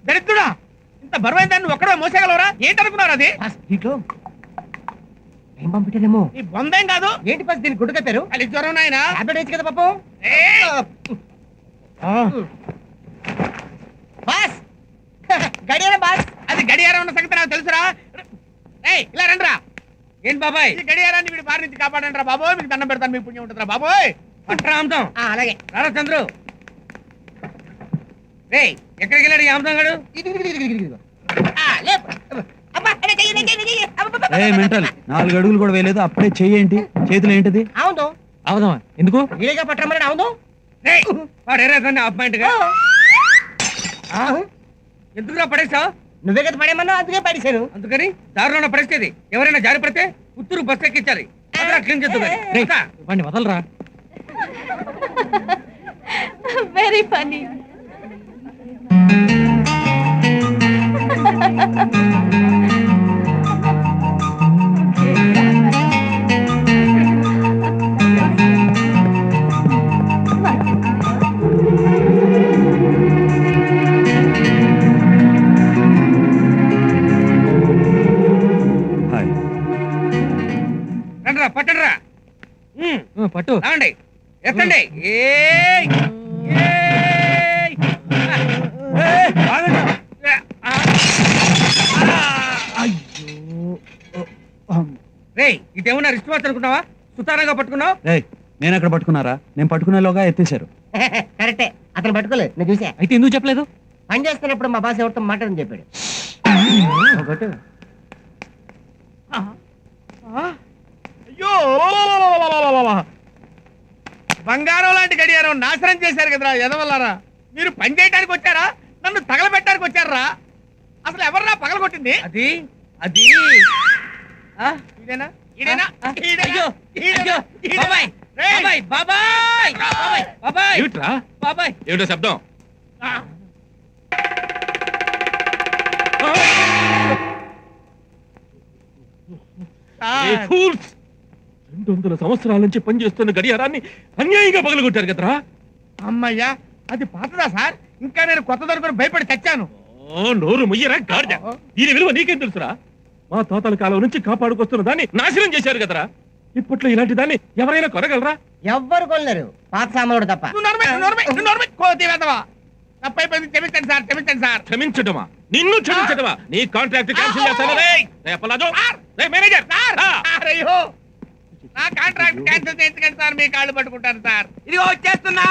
దరిద్రుడా, ఇంత బరువైన దాన్ని ఒక్కడే మోసేగలవరా? ఏంటనుకున్నారు అది? దీంట్లో ఏం పంపించారేమో. ఈ బొందేం కాదు. ఏంటి బస్ దీన్ని గుడ్డు కట్టారు? అది జ్వరం నాయన. టాబ్లెట్ వేసి కదా పాపం. బాస్ గడియారం బాస్. అది గడియారం ఉన్న సంగతి నాకు తెలుసురా. ఇలా రండిరా. ఏంటి బాబాయ్? ఈ గడియారాన్ని వీడి బారి నుంచి కాపాడండి రా బాబోయ్. మీకు దండం పెడతాను, మీకు పుణ్యం ఉంటుందిరా బాబోయ్. పట్రా అమ్ముతాం. అలాగే రారా చంద్రు. రే ఎక్కడికి వెళ్ళాడు ఈ అమ్ముతాం గాడు? మెంటల్ 4 అడుగులు కూడా వేయలేదు, అప్పుడే చెయ్యేంటి? చేతులు ఏంటిది? అవును అవుదామా? ఎందుకు? వీడిగా పట్టమని. అవును ఎందుకురా పడేసావు? నువ్వే కదా పడేమన్నా, అందుకే పడేశాను. అందుకని దారిలో పరిస్థితి ఎవరైనా జారి పడితే పుత్తూరు బస్ ఎక్కించాలి. క్లీన్ వాడిని వదలరా. Very funny. పట్టండిరా. పట్టు రాండి, ఎత్తండి. రే ఇదేమన్నా రిస్ట్ వాచ్ అనుకున్నావా? సుతారంగా పట్టుకున్నావు. నేను అక్కడ పట్టుకున్నారా? నేను పట్టుకునేలోగా ఎత్తేశారు. కరెక్టే, అతను పట్టుకోలేదు, నేను చూసా. అయితే ఎందుకు చెప్పలేదు? పని చేస్తున్నప్పుడు మా బాస్ ఎవరితో మాట్లాడని చెప్పాడు. అయ్యో, బంగారం లాంటి గడియారం నాశనం చేశారు కదరా ఎదవల్లారా. మీరు పని చేయడానికి వచ్చారా, నన్ను తగలబెట్టడానికి వచ్చారా? అసలు ఎవర్రా పగలగొట్టింది? అది అది ఇదేనా? ఇదేనా? ఏమిటో శబ్దం? 200 సంవత్సరాల నుంచి పనిచేస్తున్న గడియారాన్ని అన్యాయంగా పగలగొట్టారు కదరా. అమ్మయ్యా, అది పాతదా సార్? ఇంకా నేను కొత్త దొరుకుని భయపడి తెచ్చాను. నోరు ముయ్యరా గాడిద. దీని విలువ నీకేం తెలుసురా? మా తాతల కాలం నుంచి కాపాడుకొస్తున్న దాన్ని నాశనం చేశారు కదరా. ఇప్పట్లో ఇలాంటి దాన్ని ఎవరైనా కొనగలరా? ఎవ్వరు కొనలేరు, పాత సామానుడు తప్ప. తప్పైపోయింది, క్షమించండి సార్, క్షమించండి సార్. క్షమించడమా? నిన్ను క్షమించడమా? నీ కాంట్రాక్ట్ క్యాన్సిల్ చేస్తాను. మేనేజర్, అయ్యో, నా కాంట్రాక్ట్ క్యాన్సిల్ చేయించకండి సార్, మీ కాళ్ళు పట్టుకుంటాను సార్. ఇదిగో వచ్చేస్తున్నా.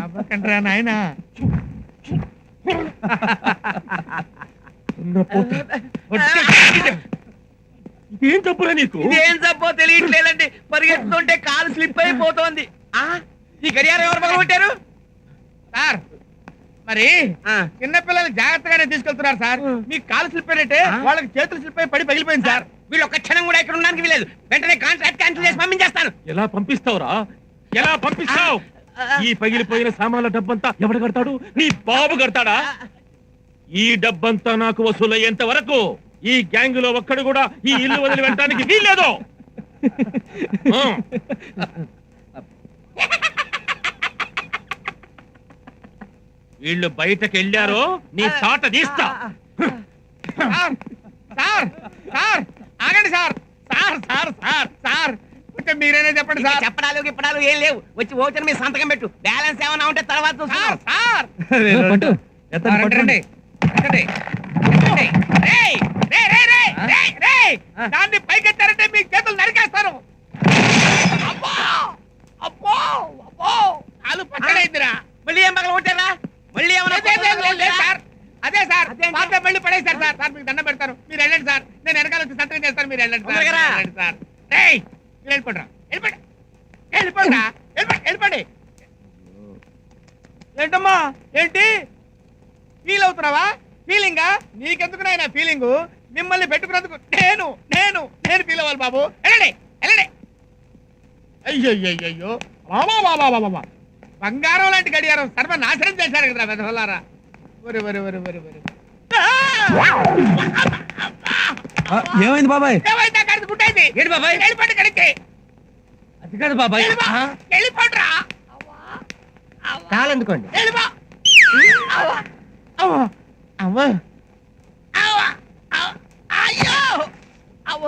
అవ్వకండ్రా నాయనా. ఇదేం తప్పురా నీకు? ఇదేం తప్పో తెలియట్లేదండి. పరిగెత్తుంటే కాలు స్లిప్ అయిపోతోంది. ఈ గడియారం ఎవరు పగలగొట్టారు సార్? మరి చిన్నపిల్లలు జాగ్రత్తగానే తీసుకెళ్తున్నారు సార్. మీ కాలు స్లిప్ అయినట్టే వాళ్ళకి చేతులు స్లిప్ అయి పడి పగిలిపోయింది సార్. వీళ్ళు ఒక్క క్షణం కూడా ఇక్కడ ఉండడానికి వీలేదు. వెంటనే కాంట్రాక్ట్ క్యాన్సిల్ చేసి పంపించేస్తాను. ఎలా పంపిస్తావురా? ఎలా పంపిస్తావు? ఈ పగిలిపోయిన సామాన్ల డబ్బంతా ఎవడు కడతాడు? నీ బాబు కడతాడా? ఈ డబ్బంతా నాకు వసూలయ్యేంత వరకు ఈ గ్యాంగ్ లో ఒక్కడు కూడా ఈ ఇల్లు వదిలి వెళ్ళడానికి వీల్లేదు. వీళ్ళు బయటకు వెళ్ళారో నీ తాట తీస్తా. సార్ సార్ ఆగండి sir. Sir sir sir sir కొంచెం మీరేనే చెప్పండి సార్. చెప్పడాలు గిప్పడాలు ఏం లేవు. వచ్చి ఓచన మీ సంతకం పెట్టు. బ్యాలెన్స్ ఏమైనా ఉంటే తర్వాత సార్ సార్ దాన్ని పైకెత్తారంటే మీ చేతులు నరికేస్తారు. అబ్బో అబ్బో అబ్బో, కాలు పక్కడైందిరా. మళ్ళీ ఏం పగల కొట్టారా? మళ్ళీ సార్ అదే సార్, పాత మళ్ళీ పడేసారు సార్. సార్ మీకు దండం పెడతారు, మీరు వెళ్ళండి సార్. నేను వెనకాల వచ్చి సంతకం చేస్తాను, మీరు వెళ్ళండి సార్. వెళ్ళండి సార్. మీరు వెళ్ళిపోండి, వెళ్ళిపోండి, వెళ్ళిపోండి, వెళ్ళిపోండి. ఏంటమ్మా, ఏంటి ఫీల్ అవుతున్నావా? ఫీలింగా? నీకెందుకు నాయన ఫీలింగు? మిమ్మల్ని పెట్టుకున్నందుకు నేను నేను నేను ఫీల్ అవ్వాలి బాబు. వెళ్ళండి వెళ్ళండి. అయ్యో బాబా బాబా బాబా, బంగారం లాంటి గడియారం సర్వనాశనం చేశారు కదా వెధవలారా. ఒరే ఒరే ఒరే ఒరే ఒరే. ఏమైంది బాబాయ్? ఏమైంది? అక్కడ గుట్టయింది. ఏంటి బాబాయ్? వెళ్ళిపోండి ఇక్కడికి. అది కాదు బాబాయ్, వెళ్ళిపోండిరా. కాలందుకోండి. వెళ్ళిపో. అవ్వ. అవ్వ. అవ్వ. అవ్వ. అవ్వ. అయ్యో. అవ్వ.